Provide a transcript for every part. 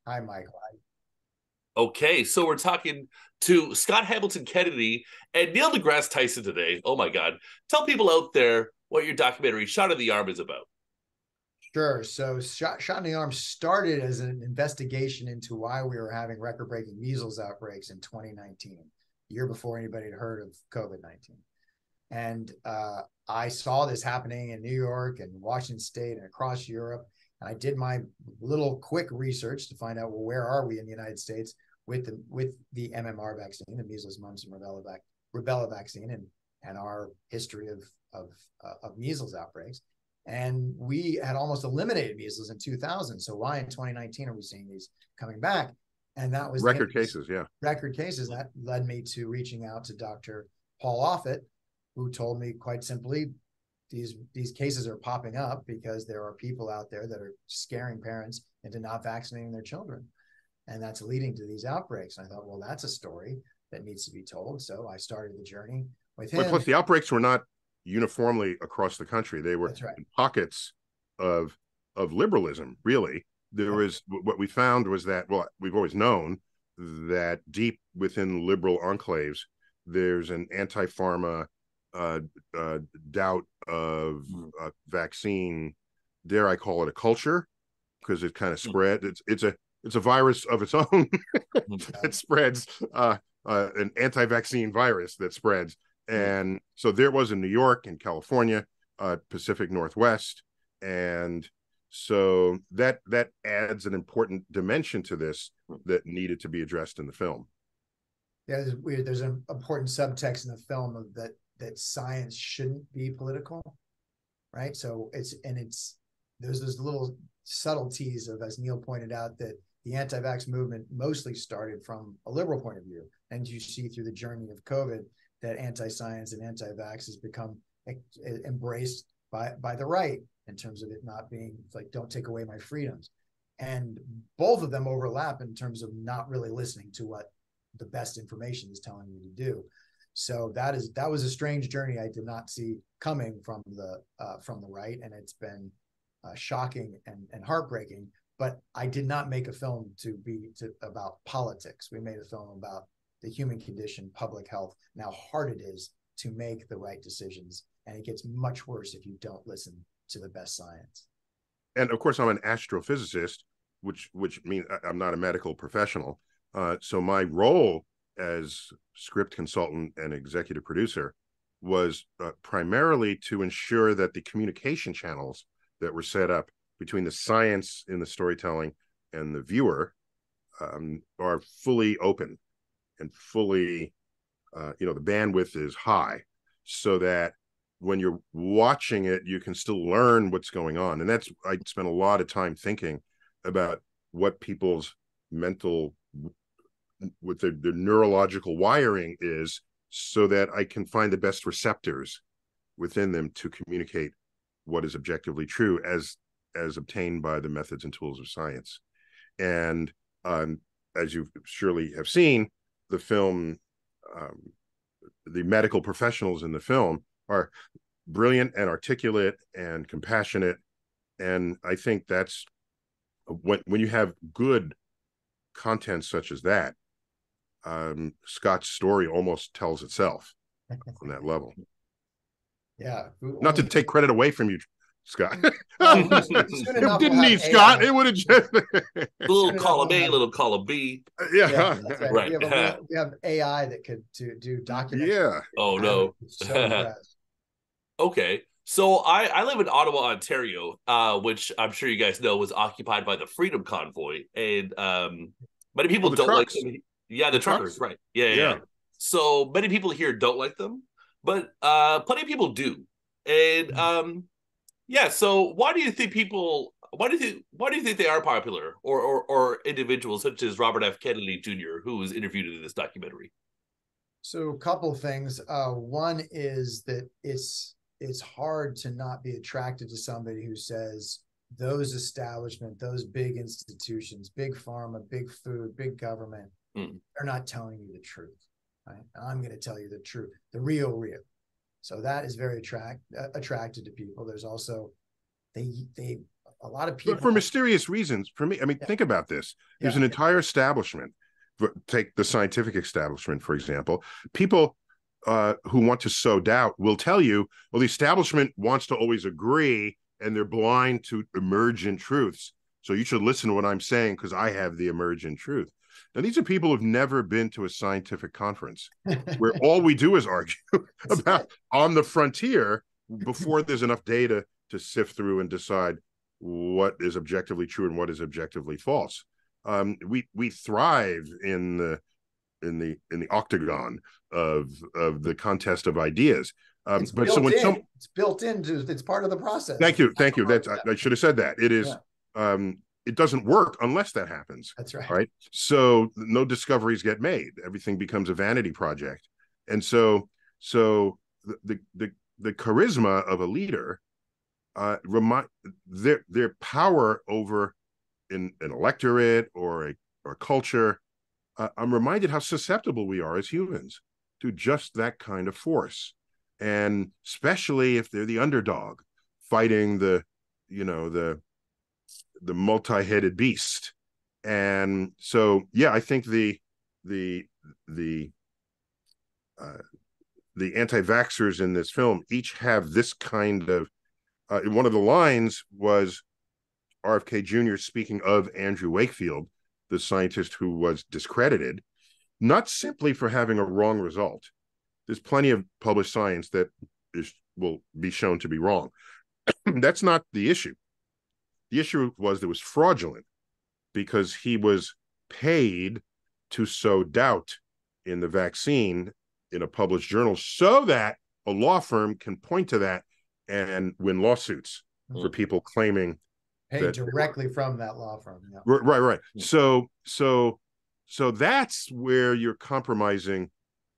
Hi, Michael. Okay, so we're talking to Scott Hamilton Kennedy and Neil deGrasse Tyson today. Oh my God. Tell people out there what your documentary Shot in the Arm is about. Sure. So, Shot in the Arm started as an investigation into why we were having record-breaking measles outbreaks in 2019, year before anybody had heard of COVID-19. And I saw this happening in New York and Washington State and across Europe. And I did my little quick research to find out, well, where are we in the United States with the MMR vaccine, the measles, mumps, and rubella vaccine, and our history of measles outbreaks. And we had almost eliminated measles in 2000. So why in 2019 are we seeing these coming back? And that was Record cases, yeah. record cases. That led me to reaching out to Dr. Paul Offit, who told me quite simply, these cases are popping up because there are people out there that are scaring parents into not vaccinating their children. And that's leading to these outbreaks. And I thought, well, that's a story that needs to be told. So I started the journey with But him. plus, the outbreaks were not uniformly across the country. They were That's right. in pockets of liberalism, really. There was what we found was that, well, we've always known that deep within liberal enclaves, there's an anti-pharma doubt of vaccine. Dare I call it a culture? Because it kind of spread. It's a virus of its own that spreads, an anti-vaccine virus that spreads. And so there was in New York and California, Pacific Northwest, and so that adds an important dimension to this that needed to be addressed in the film. Yeah, there's an important subtext in the film of that science shouldn't be political, right? So there's those little subtleties of, as Neil pointed out, that the anti-vax movement mostly started from a liberal point of view. And you see through the journey of COVID that anti-science and anti-vax has become embraced by the right in terms of it not being like, don't take away my freedoms. And both of them overlap in terms of not really listening to what the best information is telling you to do. So that was a strange journey I did not see coming from the right, and it's been shocking and heartbreaking. But I did not make a film about politics. We made a film about the human condition, public health, and how hard it is to make the right decisions. And it gets much worse if you don't listen to the best science. And of course, I'm an astrophysicist, which means I'm not a medical professional. So my role as script consultant and executive producer was primarily to ensure that the communication channels that were set up between the science in the storytelling and the viewer are fully open and fully, the bandwidth is high, so that when you're watching it, you can still learn what's going on. And I spent a lot of time thinking about what people's mental, what their neurological wiring is, so that I can find the best receptors within them to communicate what is objectively true as obtained by the methods and tools of science. And as you surely have seen, the film, the medical professionals in the film are brilliant and articulate and compassionate. And I think that's when you have good content such as that, Scott's story almost tells itself on that level. Yeah. Not to take credit away from you, Scott. Soon It enough, didn't we'll have need Scott. AI. It would have just Little column A, little column B. Yeah, that's right. Right. We have AI that could do document. Yeah. Oh no. So impressed. Okay. So I live in Ottawa, Ontario, which I'm sure you guys know was occupied by the Freedom Convoy. And many people the don't like trucks. them. Yeah, the truckers, right. Yeah. So many people here don't like them, but plenty of people do. And yeah, so why do you think they are popular, or individuals such as Robert F. Kennedy Jr., who was interviewed in this documentary? So a couple of things. One is that it's hard to not be attracted to somebody who says those establishment, those big institutions, big pharma, big food, big government, they're not telling you the truth. Right? I'm going to tell you the truth, the real. So that is very attracted to people. There's also they a lot of But people for mysterious reasons. For me, I mean, think about this. There's an entire establishment. Take the scientific establishment, for example. People who want to sow doubt will tell you, well, the establishment wants to always agree, and they're blind to emergent truths. So you should listen to what I'm saying because I have the emergent truth. Now, these are people who've never been to a scientific conference where all we do is argue about on the frontier before there's enough data to sift through and decide what is objectively true and what is objectively false. We thrive in the octagon of the contest of ideas. It's built into, it's part of the process. Thank you. I should have said that. It is. It doesn't work unless that happens. That's right. Right. So no discoveries get made. Everything becomes a vanity project. And so the charisma of a leader, their power over an electorate or a culture. I'm reminded how susceptible we are as humans to just that kind of force, and especially if they're the underdog fighting the multi-headed beast. And so, yeah, I think the anti-vaxxers in this film each have this kind of. One of the lines was RFK Jr. speaking of Andrew Wakefield, the scientist who was discredited, not simply for having a wrong result. There's plenty of published science that will be shown to be wrong. That's not the issue. The issue was that it was fraudulent because he was paid to sow doubt in the vaccine in a published journal so that a law firm can point to that and win lawsuits for people claiming paid directly from that law firm. Yeah. Right. So that's where you're compromising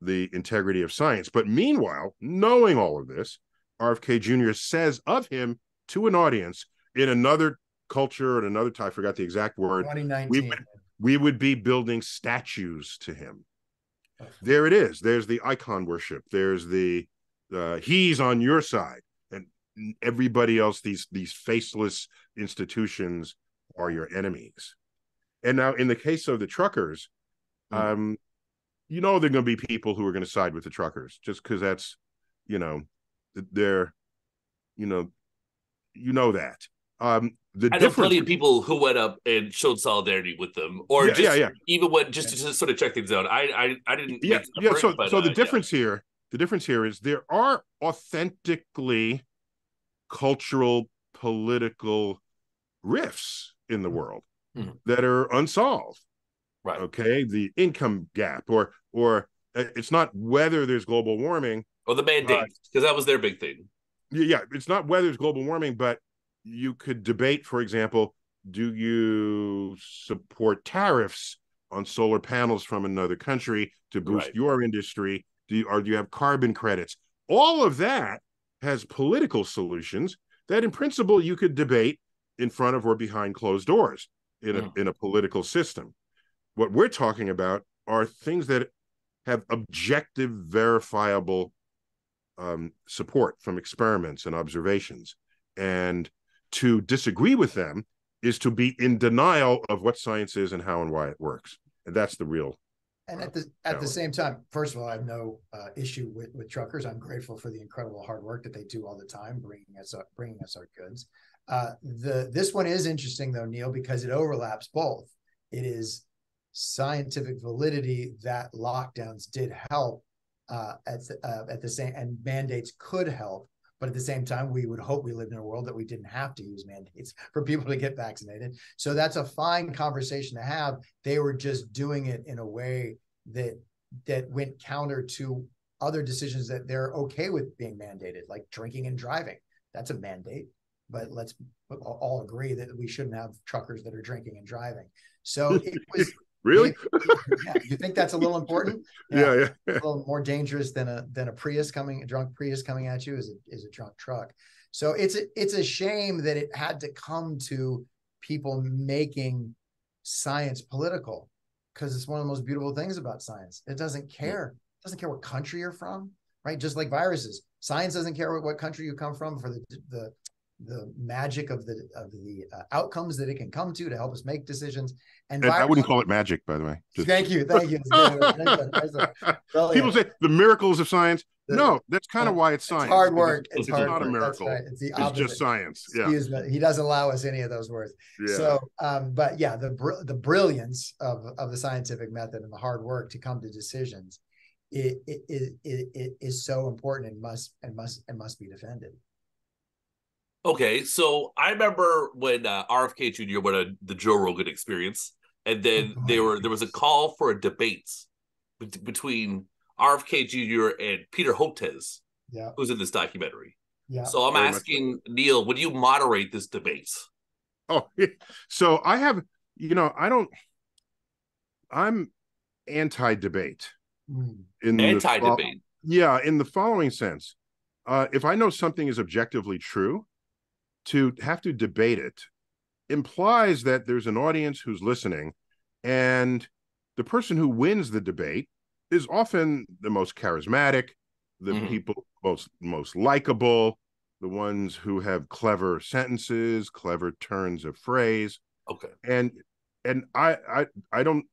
the integrity of science. But meanwhile, knowing all of this, RFK Jr. says of him to an audience in another culture and another time, I forgot the exact word, 2019. We would be building statues to him. There it is. There's the icon worship. There's the he's on your side. Everybody else, these faceless institutions are your enemies. And now in the case of the truckers, they're going to be people who are going to side with the truckers just because that's, they're, that. I know plenty of people who went up and showed solidarity with them, or even went just to sort of check things out. I didn't. So the difference here is there are authentically cultural, political rifts in the world that are unsolved. Right. Okay. The income gap, or it's not whether there's global warming or the mandates, because that was their big thing. Yeah. It's not whether there's global warming, but you could debate, for example, do you support tariffs on solar panels from another country to boost your industry? Do you have carbon credits? All of that has political solutions that in principle you could debate in front of or behind closed doors in a political system. What we're talking about are things that have objective, verifiable support from experiments and observations. And to disagree with them is to be in denial of what science is and how and why it works. And that's the real. And at the same time, first of all, I have no issue with truckers. I'm grateful for the incredible hard work that they do all the time, bringing us our goods. This one is interesting though, Neil, because it overlaps both. It is scientific validity that lockdowns did help at the same, and mandates could help. But at the same time, we would hope we lived in a world that we didn't have to use mandates for people to get vaccinated. So that's a fine conversation to have. They were just doing it in a way that went counter to other decisions that they're okay with being mandated, like drinking and driving. That's a mandate. But let's all agree that we shouldn't have truckers that are drinking and driving. So it was really. You think that's a little important? Yeah. A little more dangerous than a drunk Prius coming at you is a drunk truck. So it's a shame that it had to come to people making science political, because it's one of the most beautiful things about science. It doesn't care. It doesn't care what country you're from, right? Just like viruses, science doesn't care what country you come from for the the magic of the outcomes that it can come to help us make decisions. And I wouldn't call it magic, by the way. Thank you. People say the miracles of science. No, that's kind of why it's science. It's hard work. It's hard not work. a miracle. That's right. It's the opposite. It's just science. Excuse me. He doesn't allow us any of those words. Yeah. So, but yeah, the brilliance of the scientific method and the hard work to come to decisions, it is so important and must be defended. Okay, so I remember when RFK Jr. went the Joe Rogan Experience, and then there was a call for a debate between RFK Jr. and Peter Hotez, who's in this documentary. Yeah. So I'm asking Neil, would you moderate this debate? Oh, so I have, I'm anti-debate. Anti-debate. In the following sense. If I know something is objectively true, to have to debate it implies that there's an audience who's listening, and the person who wins the debate is often the most charismatic, the people most likable, the ones who have clever sentences, clever turns of phrase. Okay. And I don't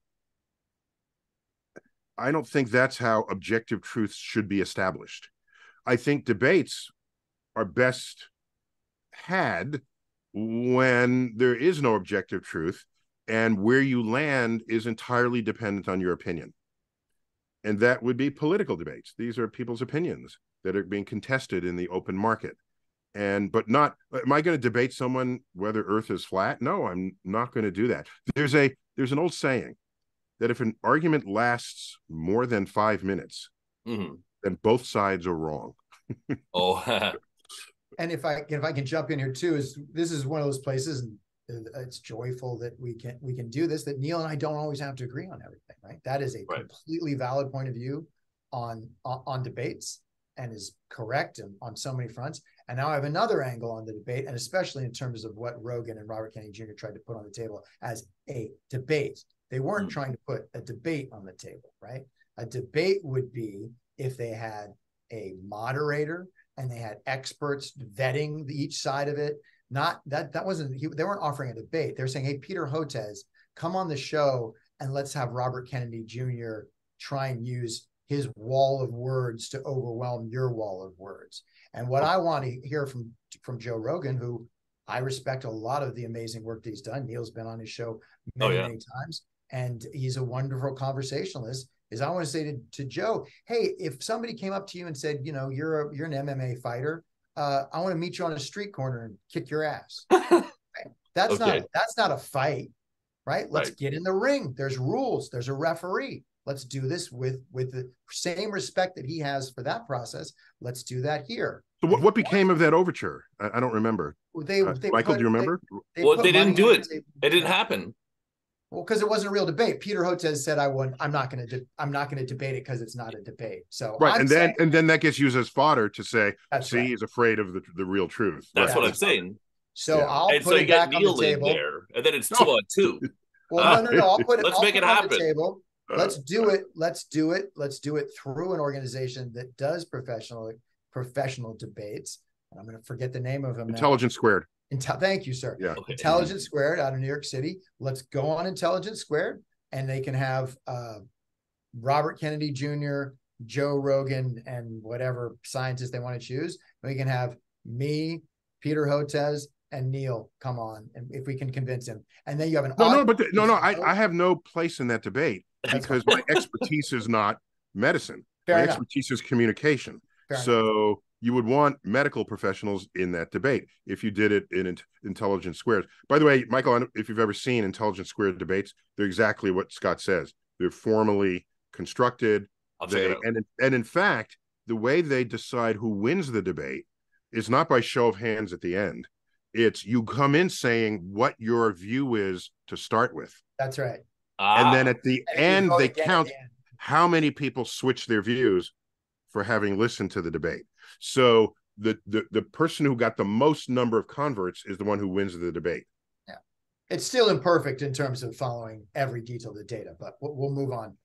think that's how objective truths should be established. I think debates are best had when there is no objective truth, and where you land is entirely dependent on your opinion. And that would be political debates. These are people's opinions that are being contested in the open market. But not, am I going to debate someone whether Earth is flat? No, I'm not going to do that. There's an old saying that if an argument lasts more than 5 minutes, then both sides are wrong. Oh, and if I can jump in here too, this is one of those places, and it's joyful that we can do this, that Neil and I don't always have to agree on everything, right? That is a completely valid point of view on debates, and is correct on so many fronts. And now I have another angle on the debate, and especially in terms of what Rogan and Robert Kennedy Jr. tried to put on the table as a debate. They weren't trying to put a debate on the table, right? A debate would be if they had a moderator and they had experts vetting each side of it. Not that wasn't, they weren't offering a debate. They're saying, hey, Peter Hotez, come on the show and let's have Robert Kennedy Jr. try and use his wall of words to overwhelm your wall of words. And what I want to hear from Joe Rogan, who I respect a lot of the amazing work that he's done. Neil's been on his show many times, and he's a wonderful conversationalist, is I want to say to Joe, hey, if somebody came up to you and said, you're an MMA fighter, I want to meet you on a street corner and kick your ass. Right? That's not a fight, right? Let's get in the ring. There's rules. There's a referee. Let's do this with the same respect that he has for that process. Let's do that here. So what became of that overture? I don't remember. Michael, do you remember? They didn't do it. It didn't happen. Well, because it wasn't a real debate. Peter Hotez said, I'm not going to debate it because it's not a debate. So right, and then that gets used as fodder to say, he's afraid of the real truth. That's what I'm saying. So I'll put it back on the table there, and then it's 2-on-2. Well, no. I'll put it. Let's make it happen. On the table. Let's do it. Let's do it through an organization that does professional debates. And I'm going to forget the name of them. Intelligence Squared. Thank you, sir. Yeah. Okay. Intelligence Squared out of New York City. Let's go on Intelligence Squared, and they can have Robert Kennedy Jr., Joe Rogan, and whatever scientist they want to choose. We can have me, Peter Hotez, and Neil come on, and if we can convince him, and then you have an I have no place in that debate because my expertise is not medicine. My expertise is communication. So you would want medical professionals in that debate if you did it in Intelligence Squared. By the way, Michael, if you've ever seen Intelligence Squared debates, they're exactly what Scott says. They're formally constructed. And in fact, the way they decide who wins the debate is not by show of hands at the end. It's you come in saying what your view is to start with. That's right. And then at the end, they count how many people switch their views for having listened to the debate. So the person who got the most number of converts is the one who wins the debate. Yeah. It's still imperfect in terms of following every detail of the data, but we'll move on.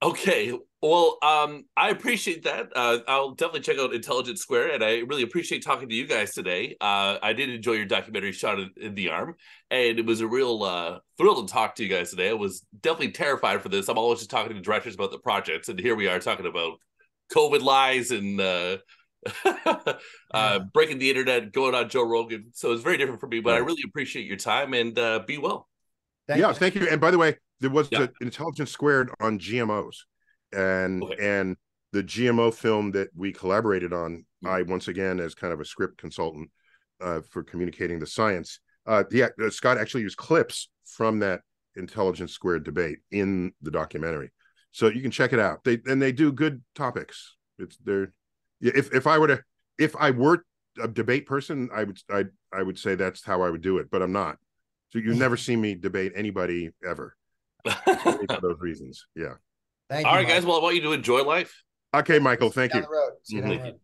Okay. Well, I appreciate that. I'll definitely check out Intelligence Square, and I really appreciate talking to you guys today. I did enjoy your documentary Shot in the Arm, and it was a real thrill to talk to you guys today. I was definitely terrified for this. I'm always just talking to directors about the projects, and here we are talking about COVID lies and breaking the internet, going on Joe Rogan. So it's very different for me, but I really appreciate your time, and be well. Thank you. And by the way, there was an Intelligence Squared on GMOs. And the GMO film that we collaborated on, I once again, as kind of a script consultant for communicating the science, Scott actually used clips from that Intelligence Squared debate in the documentary, so you can check it out. They do good topics. If I were a debate person, I would say that's how I would do it, but I'm not. So you've never seen me debate anybody ever for those reasons. Yeah. All right, guys. Well, I want you to enjoy life. Okay, Michael. Thank you. Down the road. See you down the road.